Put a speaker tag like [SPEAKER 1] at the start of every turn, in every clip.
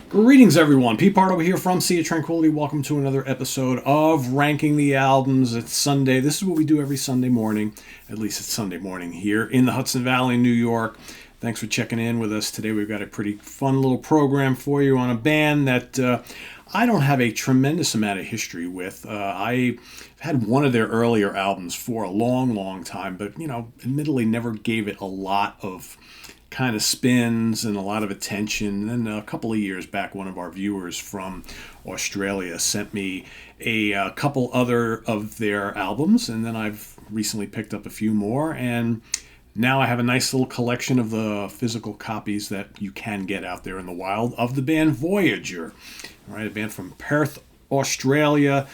[SPEAKER 1] Greetings, everyone. Pete Pardo here from Sea of Tranquility. Welcome to another episode of Ranking the Albums. It's Sunday. This is what we do every Sunday morning. At least it's Sunday morning here in the Hudson Valley, New York. Thanks for checking in with us today. We've got a pretty fun little program for you on a band that I don't have a tremendous amount of history with. I had one of their earlier albums for a long time, but, admittedly never gave it a lot of kind of spins and a lot of attention. And then a couple of years back, one of our viewers from Australia sent me a couple other of their albums, and then I've recently picked up a few more, and now I have a nice little collection of the physical copies that you can get out there in the wild of the band Voyager. All right, a band from Perth, Australia.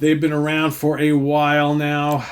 [SPEAKER 1] They've been around for a while now.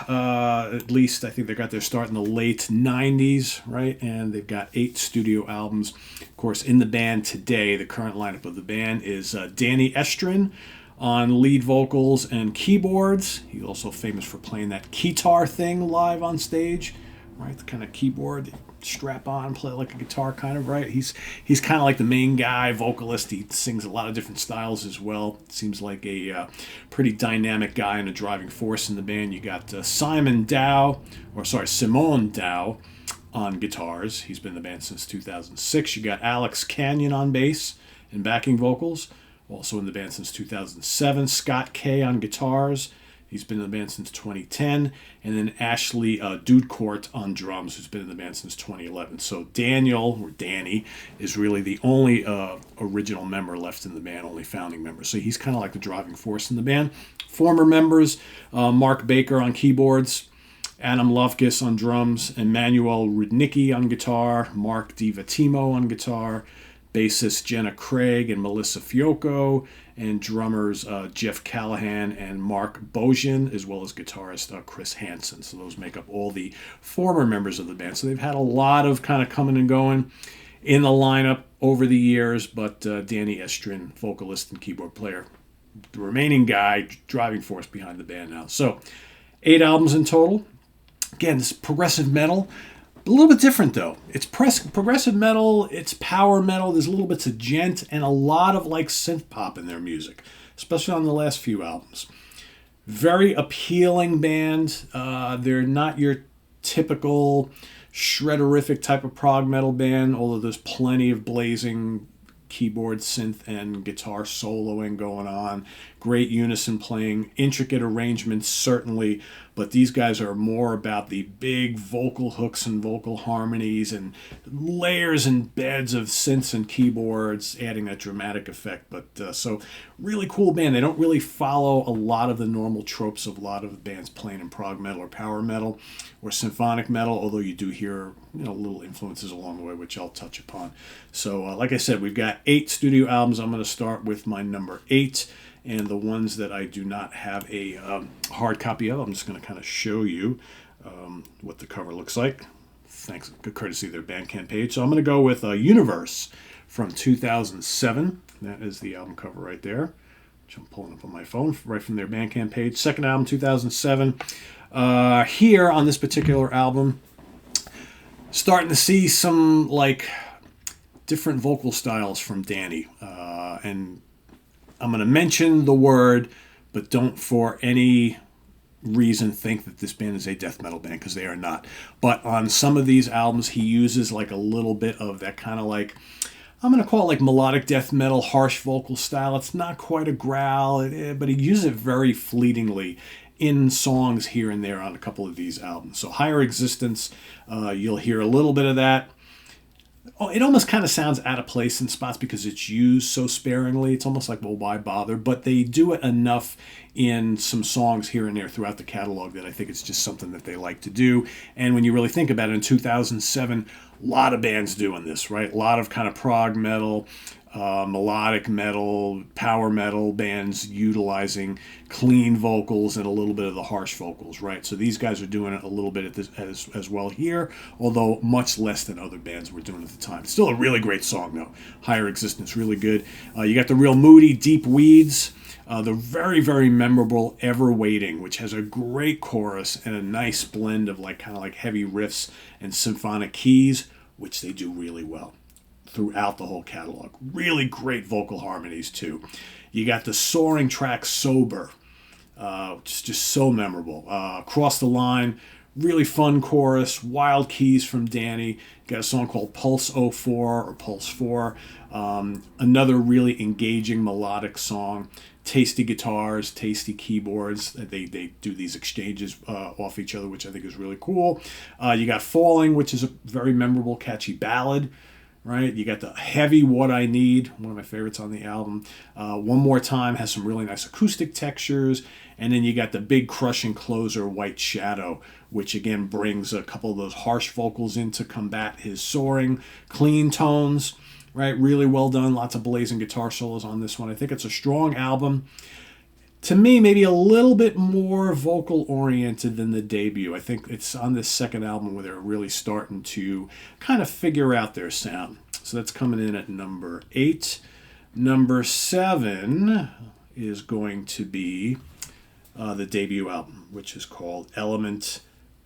[SPEAKER 1] At least I think they got their start in the late 90s, right? And they've got 8 studio albums. Of course, in the band today, the current lineup of the band is Danny Estrin on lead vocals and keyboards. He's also famous for playing that guitar thing live on stage, right? The kind of keyboard strap on, play like a guitar kind of, right? He's kind of like the main guy, vocalist. He sings a lot of different styles as well. Seems like a pretty dynamic guy and a driving force in the band. You got Simon Dow on guitars. He's been in the band since 2006. You got Alex Canyon on bass and backing vocals. Also in the band since 2007. Scott Kay on guitars. He's been in the band since 2010. And then Ashley Dudecourt on drums, who's been in the band since 2011. So Danny, is really the only original member left in the band, only founding member. So he's kind of like the driving force in the band. Former members, Mark Baker on keyboards, Adam Lofkus on drums, Emmanuel Rudnicki on guitar, Mark DiVattimo on guitar, bassist Jenna Craig and Melissa Fiocco, and drummers Jeff Callahan and Mark Bojan, as well as guitarist Chris Hansen. So those make up all the former members of the band. So they've had a lot of kind of coming and going in the lineup over the years, but Danny Estrin, vocalist and keyboard player, the remaining guy, driving force behind the band now. So 8 albums in total. Again, this progressive metal. A little bit different, though. It's progressive metal, it's power metal, there's little bits of djent, and a lot of like synth pop in their music, especially on the last few albums. Very appealing band. They're not your typical shredderific type of prog metal band, although there's plenty of blazing keyboard, synth, and guitar soloing going on. Great unison playing, intricate arrangements, certainly, but these guys are more about the big vocal hooks and vocal harmonies and layers and beds of synths and keyboards, adding that dramatic effect. But so really cool band. They don't really follow a lot of the normal tropes of a lot of bands playing in prog metal or power metal or symphonic metal, although you do hear little influences along the way, which I'll touch upon. So like I said, we've got 8 studio albums. I'm going to start with my number 8. And the ones that I do not have a hard copy of, I'm just going to kind of show you what the cover looks like. Thanks, good courtesy of their Bandcamp page. So I'm going to go with Universe from 2007. That is the album cover right there, which I'm pulling up on my phone right from their Bandcamp page. Second album, 2007. Here on this particular album, starting to see some like different vocal styles from Danny, and I'm going to mention the word, but don't for any reason think that this band is a death metal band, because they are not. But on some of these albums, he uses like a little bit of that kind of like, I'm going to call it like melodic death metal, harsh vocal style. It's not quite a growl, but he uses it very fleetingly in songs here and there on a couple of these albums. So Higher Existence, you'll hear a little bit of that. Oh, it almost kind of sounds out of place in spots because it's used so sparingly. It's almost like, well, why bother? But they do it enough in some songs here and there throughout the catalog that I think it's just something that they like to do. And when you really think about it, in 2007, a lot of bands doing this, right? A lot of kind of prog metal, melodic metal, power metal bands utilizing clean vocals and a little bit of the harsh vocals, right? So these guys are doing it a little bit as well here, although much less than other bands were doing at the time. Still a really great song, though. Higher Existence, really good. You got the real moody Deep Weeds. The very, very memorable Ever Waiting, which has a great chorus and a nice blend of like kind of like heavy riffs and symphonic keys, which they do really well. throughout the whole catalog. Really great vocal harmonies too. You got the soaring track Sober, which is just so memorable. Across the Line, really fun chorus, wild keys from Danny. You got a song called Pulse 04 or Pulse 4. Another really engaging melodic song. Tasty guitars, tasty keyboards. They do these exchanges off each other, which I think is really cool. You got Falling, which is a very memorable, catchy ballad. Right, you got the heavy What I Need, one of my favorites on the album. One More Time has some really nice acoustic textures. And then you got the big crushing closer, White Shadow, which again brings a couple of those harsh vocals in to combat his soaring, clean tones. Right, really well done. Lots of blazing guitar solos on this one. I think it's a strong album. To me, maybe a little bit more vocal oriented than the debut. I think it's on this second album where they're really starting to kind of figure out their sound. So that's coming in at number 8. Number 7 is going to be the debut album, which is called Element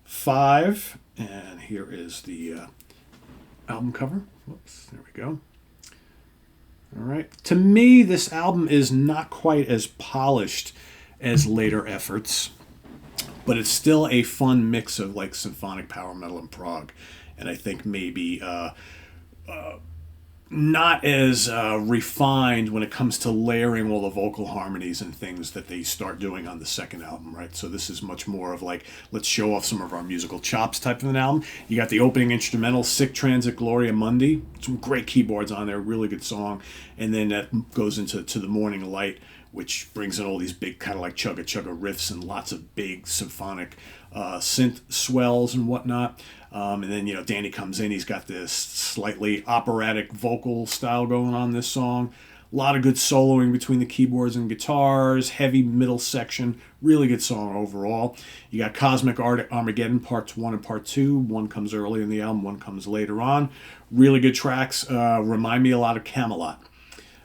[SPEAKER 1] 5. And here is the album cover. Whoops, there we go. All right. To me, this album is not quite as polished as later efforts, but it's still a fun mix of like symphonic power metal and prog. And I think maybe not as refined when it comes to layering all the vocal harmonies and things that they start doing on the second album, right? So this is much more of like, let's show off some of our musical chops type of an album. You got the opening instrumental, Sick Transit Gloria Mundi. Some great keyboards on there, really good song. And then that goes into the Morning Light, which brings in all these big kind of like chugga-chugga riffs and lots of big symphonic synth swells and whatnot. And then, Danny comes in. He's got this slightly operatic vocal style going on this song. A lot of good soloing between the keyboards and guitars. Heavy middle section. Really good song overall. You got Cosmic Armageddon Parts 1 and Part 2. One comes early in the album. One comes later on. Really good tracks. Remind me a lot of Camelot.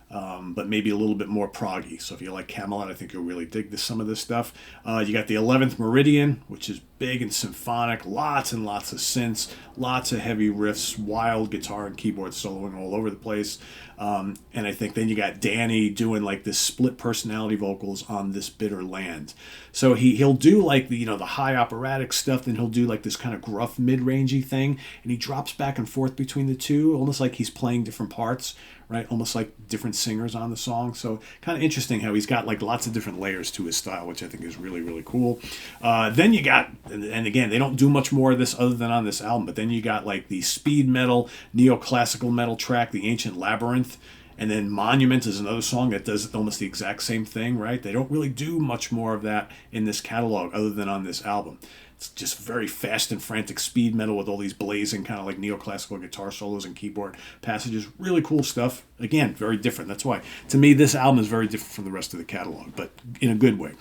[SPEAKER 1] But maybe a little bit more proggy. So if you like Camelot, I think you'll really dig some of this stuff. You got the 11th Meridian, which is big and symphonic, lots and lots of synths, lots of heavy riffs, wild guitar and keyboard soloing all over the place. And I think then you got Danny doing like this split personality vocals on This Bitter Land. So he'll do like the high operatic stuff, then he'll do like this kind of gruff mid-rangey thing, and he drops back and forth between the two, almost like he's playing different parts, right? Almost like different singers on the song. So kind of interesting how he's got like lots of different layers to his style, which I think is really, really cool. Then you got, and again, they don't do much more of this other than on this album, but then you got like the speed metal, neoclassical metal track, The Ancient Labyrinth. And then Monument is another song that does almost the exact same thing, right? They don't really do much more of that in this catalog other than on this album. It's just very fast and frantic speed metal with all these blazing kind of like neoclassical guitar solos and keyboard passages. Really cool stuff. Again, very different. That's why, to me, this album is very different from the rest of the catalog, but in a good way.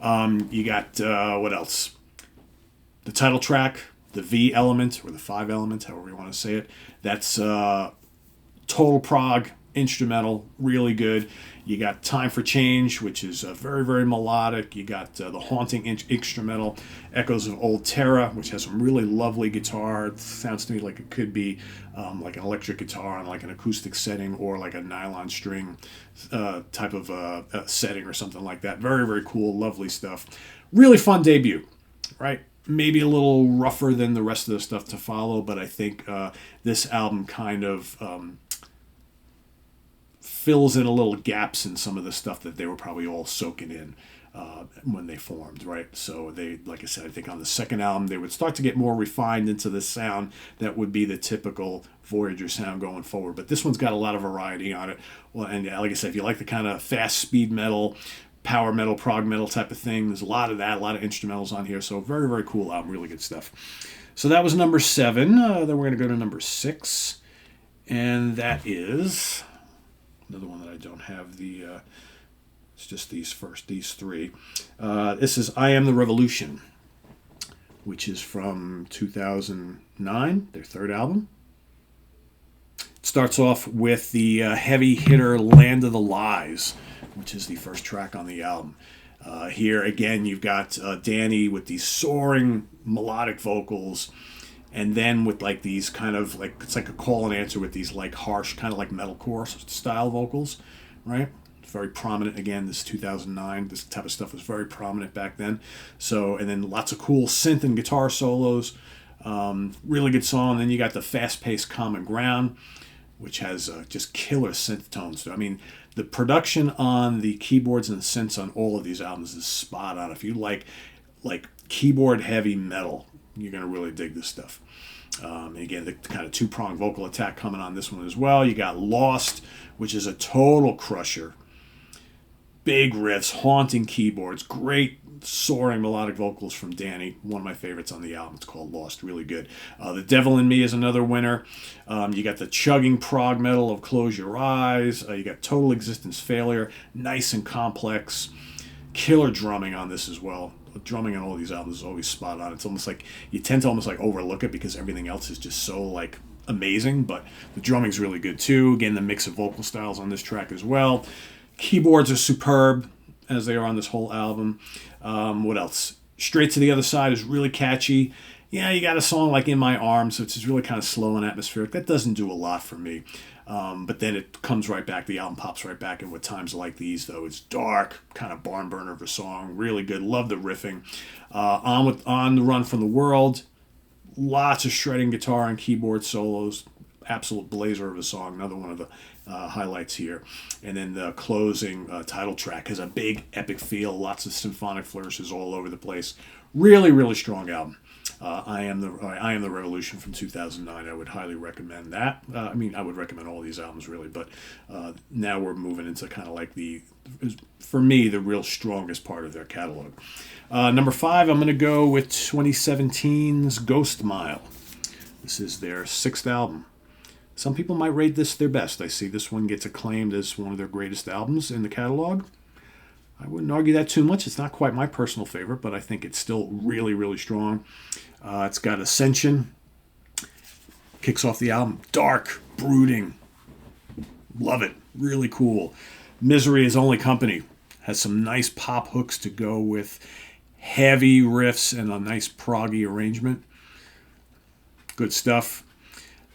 [SPEAKER 1] You got, what else? The title track, the V element, or the 5 element, however you want to say it. That's total prog. Instrumental, really good. You got Time for Change, which is very, very melodic. You got the haunting instrumental, Echoes of Old Terra, which has some really lovely guitar. It sounds to me like it could be like an electric guitar on like an acoustic setting or like a nylon string type of setting or something like that. Very, very cool, lovely stuff. Really fun debut, right? Maybe a little rougher than the rest of the stuff to follow, but I think this album kind of fills in a little gaps in some of the stuff that they were probably all soaking in when they formed, right? So they, like I said, I think on the second album, they would start to get more refined into the sound that would be the typical Voyager sound going forward. But this one's got a lot of variety on it. Well, and like I said, if you like the kind of fast speed metal, power metal, prog metal type of thing, there's a lot of that, a lot of instrumentals on here. So very, very cool album, really good stuff. So that was number 7. Then we're going to go to number 6. And that is another one that I don't have it's just these 3. This is I Am the Revolution, which is from 2009, their third album. It starts off with the heavy hitter Land of the Lies, which is the first track on the album. Here, again, you've got Danny with these soaring melodic vocals. and then with like these kind of like, it's like a call and answer with these like harsh kind of like metalcore style vocals, right? Very prominent again. This 2009. This type of stuff was very prominent back then. So, and then lots of cool synth and guitar solos. Really good song. Then you got the fast-paced Common Ground, which has just killer synth tones. I mean, the production on the keyboards and the synths on all of these albums is spot on. If you like keyboard heavy metal, you're gonna really dig this stuff. And again, the kind of two-pronged vocal attack coming on this one as well. You got Lost, which is a total crusher. Big riffs, haunting keyboards, great soaring melodic vocals from Danny. One of my favorites on the album. It's called Lost. Really good. The Devil in Me is another winner. You got the chugging prog metal of Close Your Eyes. You got Total Existence Failure. Nice and complex. Killer drumming on this as well. Drumming on all these albums is always spot on. It's almost like you tend to almost like overlook it because everything else is just so like amazing, but the drumming's really good too. Again, the mix of vocal styles on this track as well. Keyboards are superb, as they are on this whole album. What else? Straight to the Other Side is really catchy. Yeah, you got a song like In My Arms, which is really kind of slow and atmospheric. That doesn't do a lot for me. But then it comes right back. The album pops right back in with Times Like These, though. It's dark, kind of barn burner of a song. Really good. Love the riffing. On the Run from the World, lots of shredding guitar and keyboard solos. Absolute blazer of a song. Another one of the highlights here. And then the closing title track has a big epic feel. Lots of symphonic flourishes all over the place. Really, really strong album. I Am the Revolution from 2009. I would highly recommend that. I mean, I would recommend all these albums really, but now we're moving into kind of like for me, the real strongest part of their catalog. Number 5, I'm going to go with 2017's Ghost Mile. This is their 6th album. Some people might rate this their best. I see this one gets acclaimed as one of their greatest albums in the catalog. I wouldn't argue that too much. It's not quite my personal favorite, but I think it's still really, really strong. It's got Ascension. Kicks off the album. Dark, brooding. Love it. Really cool. Misery is Only Company. Has some nice pop hooks to go with heavy riffs and a nice proggy arrangement. Good stuff.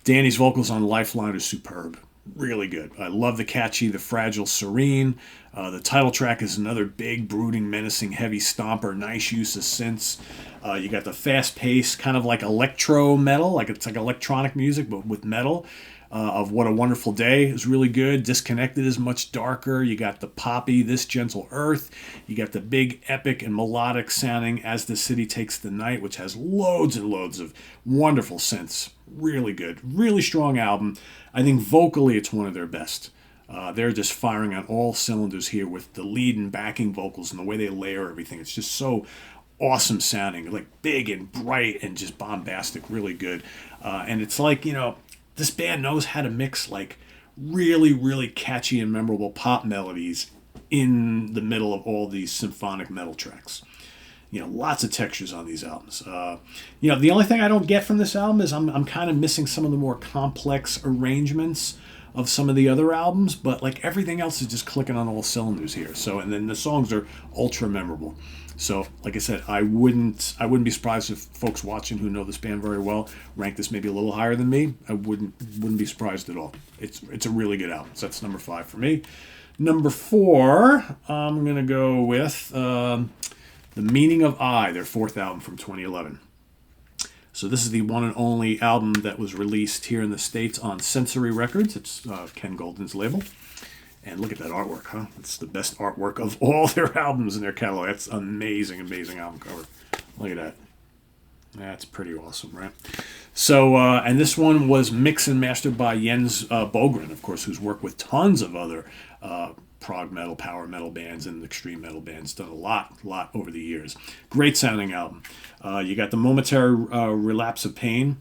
[SPEAKER 1] Danny's vocals on Lifeline are superb. Really good. I love the catchy, the fragile, serene. The title track is another big, brooding, menacing, heavy stomper. Nice use of synths. You got the fast pace, kind of like electro metal, like it's like electronic music, but with metal. Of What a Wonderful Day is really good. Disconnected is much darker. You got the poppy This Gentle Earth. You got the big epic and melodic sounding As the City Takes the Night, which has loads and loads of wonderful synths. Really good. Really strong album. I think vocally it's one of their best. They're just firing on all cylinders here with the lead and backing vocals and the way they layer everything. It's just so awesome sounding, like big and bright and just bombastic. Really good. And it's like, this band knows how to mix like really, really catchy and memorable pop melodies in the middle of all these symphonic metal tracks. Lots of textures on these albums. The only thing I don't get from this album is I'm kind of missing some of the more complex arrangements of some of the other albums, but like everything else is just clicking on all cylinders here. So, and then the songs are ultra memorable. So, like I said, I wouldn't be surprised if folks watching who know this band very well rank this maybe a little higher than me. I wouldn't be surprised at all. It's a really good album. So that's number 5 for me. Number 4, I'm gonna go with The Meaning of I, their 4th album from 2011. So this is the one and only album that was released here in the States on Sensory Records. It's Ken Golden's label. And look at that artwork, huh? It's the best artwork of all their albums in their catalog. That's amazing, amazing album cover. Look at that. That's pretty awesome, right? So, and this one was mixed and mastered by Jens Bogren, of course, who's worked with tons of other prog metal, power metal bands, and extreme metal bands. Done a lot over the years. Great sounding album. You got the Momentary Relapse of Pain,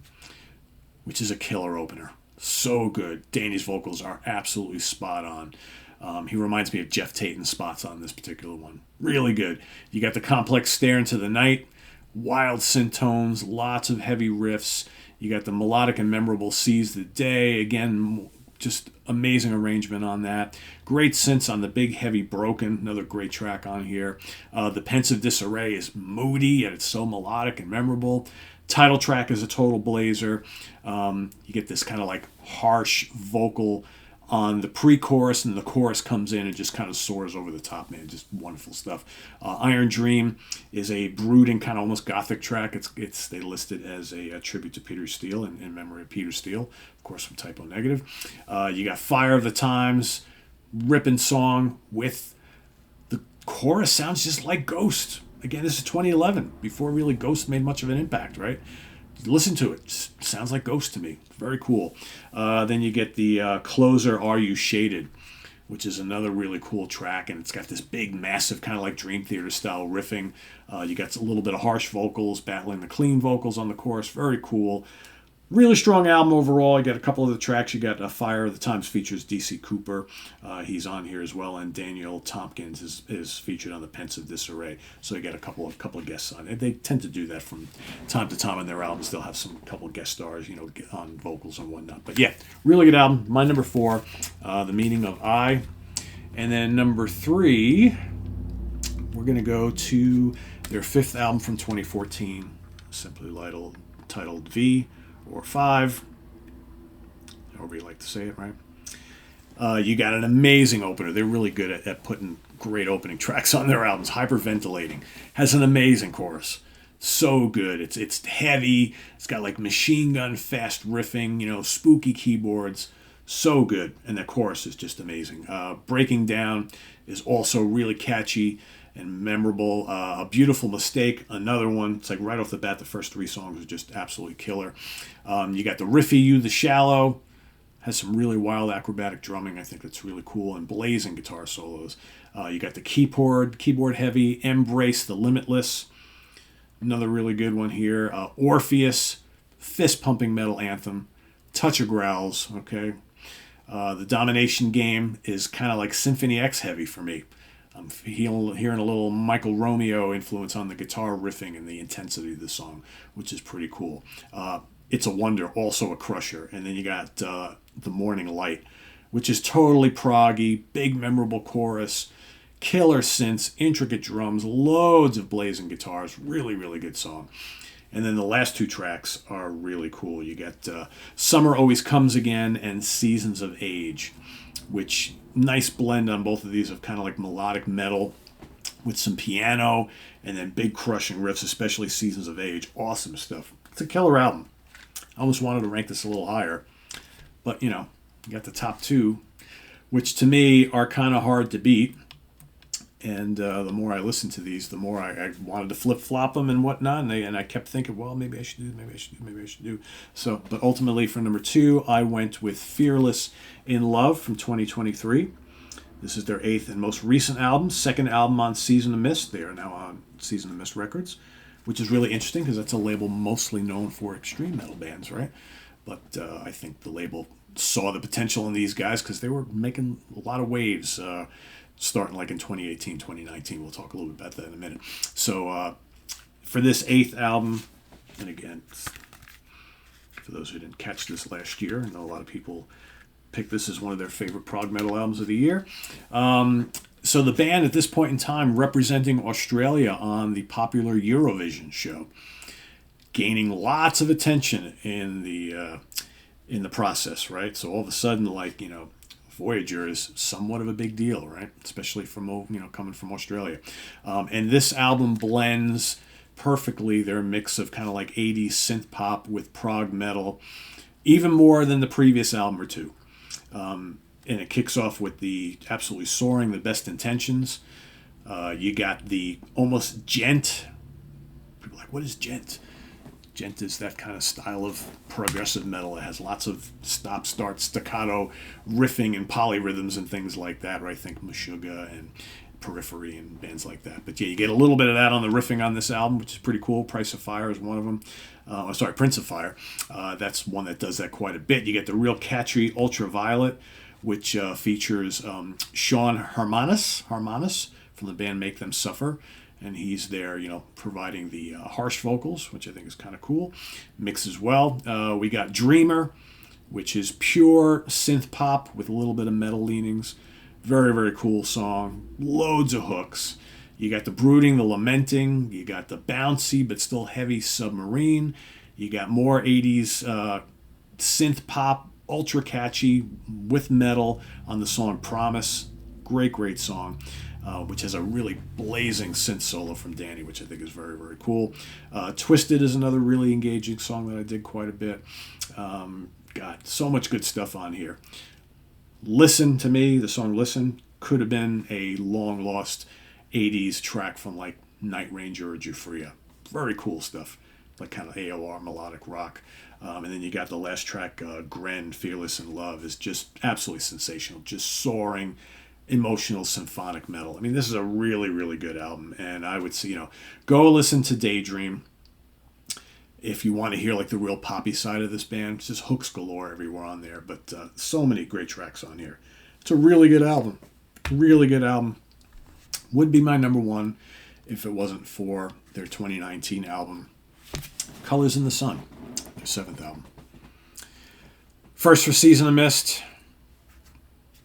[SPEAKER 1] which is a killer opener. So good. Danny's vocals are absolutely spot on. He reminds me of Jeff Tate in spots on this particular one. Really good. You got the complex Stare Into the Night, wild synth tones, lots of heavy riffs. You got the melodic and memorable Seize the Day. Again, just amazing arrangement on that. Great synths on the big heavy Broken. Another great track on here. The Pensive Disarray is moody and it's so melodic and memorable. Title track is a total blazer. You get this kind of like harsh vocal on the pre-chorus, and the chorus comes in and just kind of soars over the top, man. Just wonderful stuff. Iron Dream is a brooding kind of almost gothic track. They list it as a tribute to Peter Steele in memory of Peter Steele, of course, from Typo Negative. You got Fire of the Times, ripping song with the chorus sounds just like Ghost. Again, this is 2011, before really Ghost made much of an impact, right? Listen to it. Sounds like Ghost to me. Very cool. Then you get the closer, Are You Shaded, which is another really cool track, and it's got this big, massive, kind of like Dream Theater style riffing. You got a little bit of harsh vocals battling the clean vocals on the chorus. Very cool. Really strong album overall. You got a couple of the tracks. You got Fire of the Times features DC Cooper. He's on here as well, and Daniel Tompkins is featured on the Pensive Disarray. So you got a couple of guests on it. They tend to do that from time to time on their albums. They'll have couple of guest stars, on vocals and whatnot. But yeah, really good album. My number 4, The Meaning of I. And then number 3, we're going to go to their 5th album from 2014, simply titled V. Or 5, however you like to say it, right? You got an amazing opener. They're really good at putting great opening tracks on their albums. Hyperventilating has an amazing chorus. So good. It's heavy. It's got like machine gun fast riffing, spooky keyboards. So good. And the chorus is just amazing. Breaking Down is also really catchy and memorable. A Beautiful Mistake, another one. It's like right off the bat, the first 3 songs are just absolutely killer. You got the riffy You, The Shallow. Has some really wild acrobatic drumming. I think that's really cool. And blazing guitar solos. You got the keyboard heavy, Embrace, The Limitless. Another really good one here. Orpheus, fist pumping metal anthem. Touch of Growls, okay? The Domination Game is kind of like Symphony X heavy for me. I'm hearing a little Michael Romeo influence on the guitar riffing and the intensity of the song, which is pretty cool. It's a Wonder, also a crusher. And then you got The Morning Light, which is totally proggy, big memorable chorus, killer synths, intricate drums, loads of blazing guitars. Really, really good song. And then the last 2 tracks are really cool. You got Summer Always Comes Again and Seasons of Age, which nice blend on both of these of kind of like melodic metal with some piano and then big crushing riffs, especially Seasons of Age. Awesome stuff. It's a killer album. I almost wanted to rank this a little higher, but you got the top 2, which to me are kind of hard to beat. And the more I listened to these, the more I wanted to flip-flop them and whatnot. And I kept thinking, well, maybe I should do. So, but ultimately for number 2, I went with Fearless in Love from 2023. This is their 8th and most recent album, 2nd album on Season of Mist. They are now on Season of Mist Records, which is really interesting because that's a label mostly known for extreme metal bands, right? But I think the label saw the potential in these guys because they were making a lot of waves starting like in 2018, 2019. We'll talk a little bit about that in a minute. So for this 8th album, and again, for those who didn't catch this last year, I know a lot of people picked this as one of their favorite prog metal albums of the year. So the band at this point in time representing Australia on the popular Eurovision show, gaining lots of attention in the process, right? So all of a sudden, like, Voyager is somewhat of a big deal, right? Especially from coming from Australia. And this album blends perfectly their mix of kind of like 80s synth pop with prog metal, even more than the previous album or 2. And it kicks off with the absolutely soaring The Best Intentions. You got the almost gent. People are like, what is gent? Gent is that kind of style of progressive metal. It has lots of stop, start, staccato riffing and polyrhythms and things like that. Right? I think Meshuggah and Periphery and bands like that. But yeah, you get a little bit of that on the riffing on this album, which is pretty cool. Price of Fire is one of them. Prince of Fire. That's one that does that quite a bit. You get the real catchy Ultraviolet, which features Sean Harmanis from the band Make Them Suffer. And he's there, providing the harsh vocals, which I think is kind of cool. Mix as well. We got Dreamer, which is pure synth pop with a little bit of metal leanings. Very, very cool song. Loads of hooks. You got the brooding, the lamenting. You got the bouncy but still heavy Submarine. You got more 80s synth pop, ultra catchy with metal on the song Promise. Great, great song. Which has a really blazing synth solo from Danny, which I think is very, very cool. Twisted is another really engaging song that I dig quite a bit. Got so much good stuff on here. Listen, to me, the song Listen could have been a long lost 80s track from like Night Ranger or Jufria. Very cool stuff, like kind of AOR melodic rock. And then you got the last track, Gren, Fearless in Love, is just absolutely sensational, just soaring, emotional symphonic metal. I mean, this is a really, really good album, and I would say, go listen to Daydream if you want to hear like the real poppy side of this band. It's just hooks galore everywhere on there, but so many great tracks on here. It's a really good album. Really good album. Would be my number one if it wasn't for their 2019 album, Colors in the Sun, their 7th album. First for Season of Mist.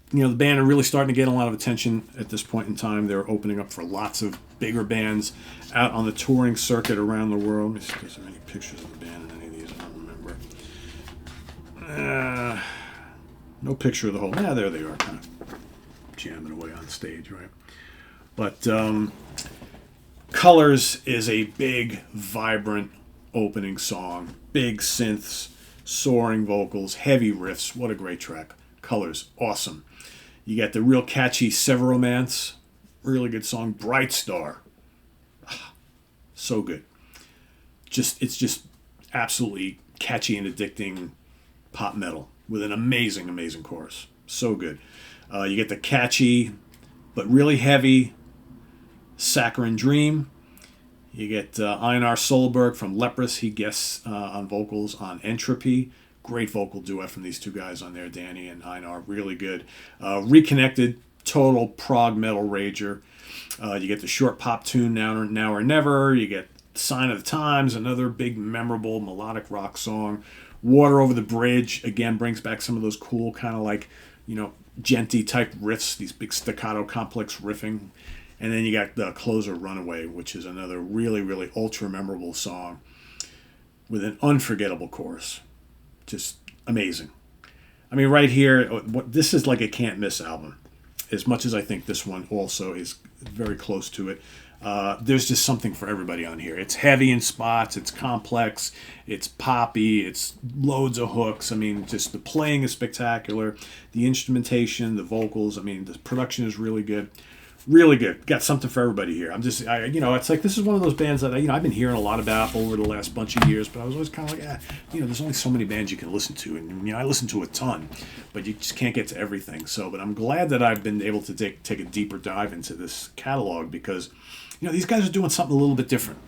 [SPEAKER 1] The band are really starting to get a lot of attention at this point in time. They're opening up for lots of bigger bands out on the touring circuit around the world. Let me see if there's any pictures of the band in any of these. I don't remember. No picture of the whole. Yeah, there they are, kind of jamming away on stage, right? But Colors is a big, vibrant opening song. Big synths, soaring vocals, heavy riffs. What a great track. Colors, awesome. You got the real catchy Severomance, really good song. Bright Star, so good. It's just absolutely catchy and addicting pop metal with an amazing, amazing chorus. So good. You get the catchy but really heavy Saccharine Dream. You get Einar Solberg from Leprous. He guests on vocals on Entropy. Great vocal duet from these two guys on there, Danny and Einar. Really good. Reconnected, total prog metal rager. You get the short pop tune, Now or Never. You get Sign of the Times, another big, memorable melodic rock song. Water Over the Bridge, again, brings back some of those cool kind of like, genty type riffs, these big staccato complex riffing. And then you got the closer, Runaway, which is another really, really ultra memorable song with an unforgettable chorus. Just amazing. I mean, right here, this is like a can't miss album. As much as I think this one also is very close to it, there's just something for everybody on here. It's heavy in spots, it's complex, it's poppy, it's loads of hooks. I mean, just the playing is spectacular, the instrumentation, the vocals. I mean, the production is really good. Really good. Got something for everybody here. It's like this is one of those bands that I've been hearing a lot about over the last bunch of years, but I was always kind of like, there's only so many bands you can listen to, and I listen to a ton, but you just can't get to everything. But I'm glad that I've been able to take a deeper dive into this catalog because, these guys are doing something a little bit different.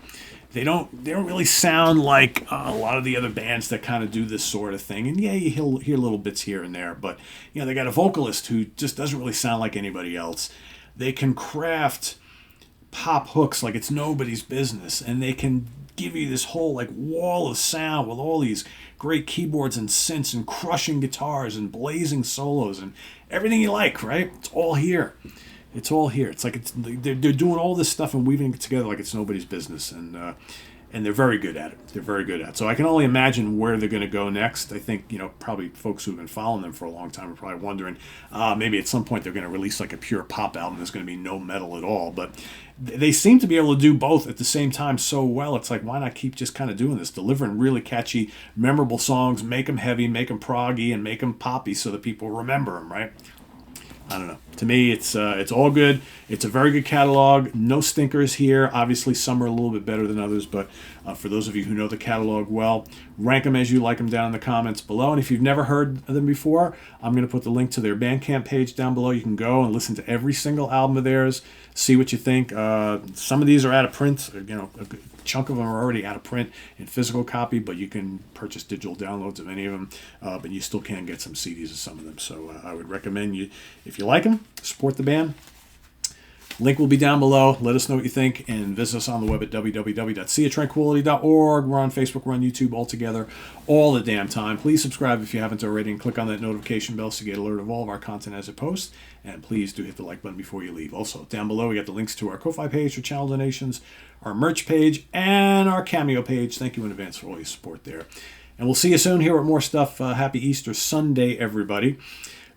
[SPEAKER 1] They don't really sound like a lot of the other bands that kind of do this sort of thing. And yeah, you hear little bits here and there, but they got a vocalist who just doesn't really sound like anybody else. They can craft pop hooks like it's nobody's business, and they can give you this whole like wall of sound with all these great keyboards and synths and crushing guitars and blazing solos and everything you like, right? It's all here. It's all here. It's like they're doing all this stuff and weaving it together like it's nobody's business, and they're very good at it. They're very good at it. So I can only imagine where they're going to go next. I think, probably folks who've been following them for a long time are probably wondering, maybe at some point they're going to release like a pure pop album. There's going to be no metal at all. But they seem to be able to do both at the same time so well. It's like, why not keep just kind of doing this, delivering really catchy, memorable songs, make them heavy, make them proggy, and make them poppy so that people remember them, right? I don't know. To me, it's all good. It's a very good catalog. No stinkers here. Obviously, some are a little bit better than others, but for those of you who know the catalog well, rank them as you like them down in the comments below. And if you've never heard of them before, I'm going to put the link to their Bandcamp page down below. You can go and listen to every single album of theirs, see what you think. Some of these are out of print. A good chunk of them are already out of print in physical copy, but you can purchase digital downloads of any of them, but you still can get some CDs of some of them. So I would recommend you, if you like them, support the band. Link will be down below. Let us know what you think, and visit us on the web at www.seatranquility.org. We're on Facebook, we're on YouTube, all together, all the damn time. Please subscribe if you haven't already, and click on that notification bell so you get alert of all of our content as it posts. And please do hit the like button before you leave. Also, down below, we got the links to our Ko-Fi page for channel donations, our merch page, and our Cameo page. Thank you in advance for all your support there. And we'll see you soon here with more stuff. Happy Easter Sunday, everybody.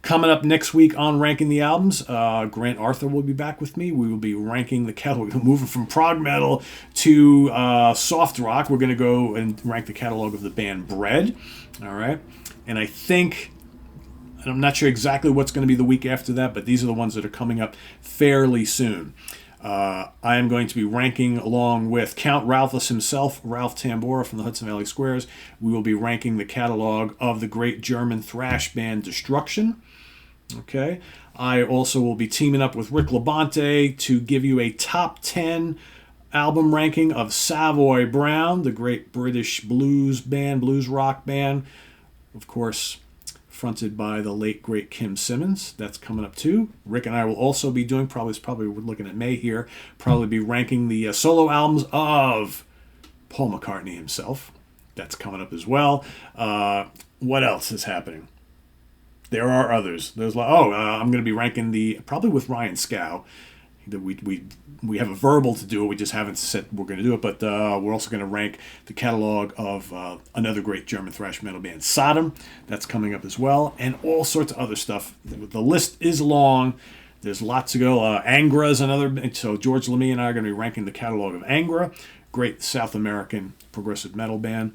[SPEAKER 1] Coming up next week on Ranking the Albums, Grant Arthur will be back with me. We will be ranking the catalog, moving from prog metal to soft rock. We're going to go and rank the catalog of the band Bread. All right. And I think, and I'm not sure exactly what's going to be the week after that, but these are the ones that are coming up fairly soon. I am going to be ranking, along with Count Ralphus himself, Ralph Tambora from the Hudson Valley Squares. We will be ranking the catalog of the great German thrash band Destruction. Okay. I also will be teaming up with Rick Labonte to give you a top 10 album ranking of Savoy Brown, the great British blues band, blues rock band. Of course, fronted by the late, great Kim Simmons. That's coming up too. Rick and I will also be doing, probably we're looking at May here, probably be ranking the solo albums of Paul McCartney himself. That's coming up as well. What else is happening? There are others. There's I'm going to be ranking probably with Ryan Scow. We have a verbal to do it. We just haven't said we're going to do it. But we're also going to rank the catalog of another great German thrash metal band, Sodom. That's coming up as well, and all sorts of other stuff. The list is long. There's lots to go. Angra is another. So George Lemmy and I are going to be ranking the catalog of Angra, great South American progressive metal band.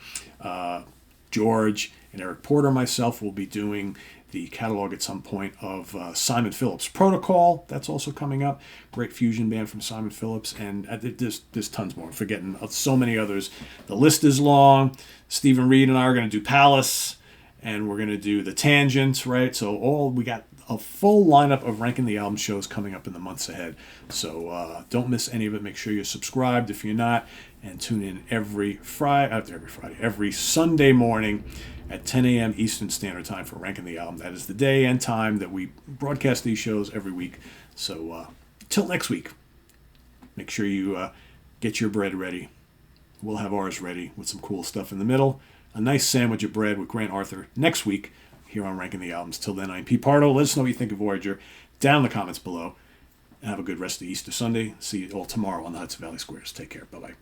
[SPEAKER 1] George and Eric Porter, myself, will be doing the catalog at some point of Simon Phillips Protocol. That's also coming up. Great fusion band from Simon Phillips. And there's tons more. I'm forgetting so many others. The list is long. Stephen Reed and I are going to do Palace. And we're going to do The Tangent, right? So we got a full lineup of Ranking the Album shows coming up in the months ahead. So don't miss any of it. Make sure you're subscribed if you're not. And tune in every Sunday morning at 10 a.m. Eastern Standard Time for Ranking the Album. That is the day and time that we broadcast these shows every week. So till next week, make sure you get your bread ready. We'll have ours ready with some cool stuff in the middle. A nice sandwich of bread with Grant Arthur next week here on Ranking the Albums. Till then, I'm Pete Pardo. Let us know what you think of Voyager down in the comments below. And have a good rest of Easter Sunday. See you all tomorrow on the Hudson Valley Squares. Take care. Bye-bye.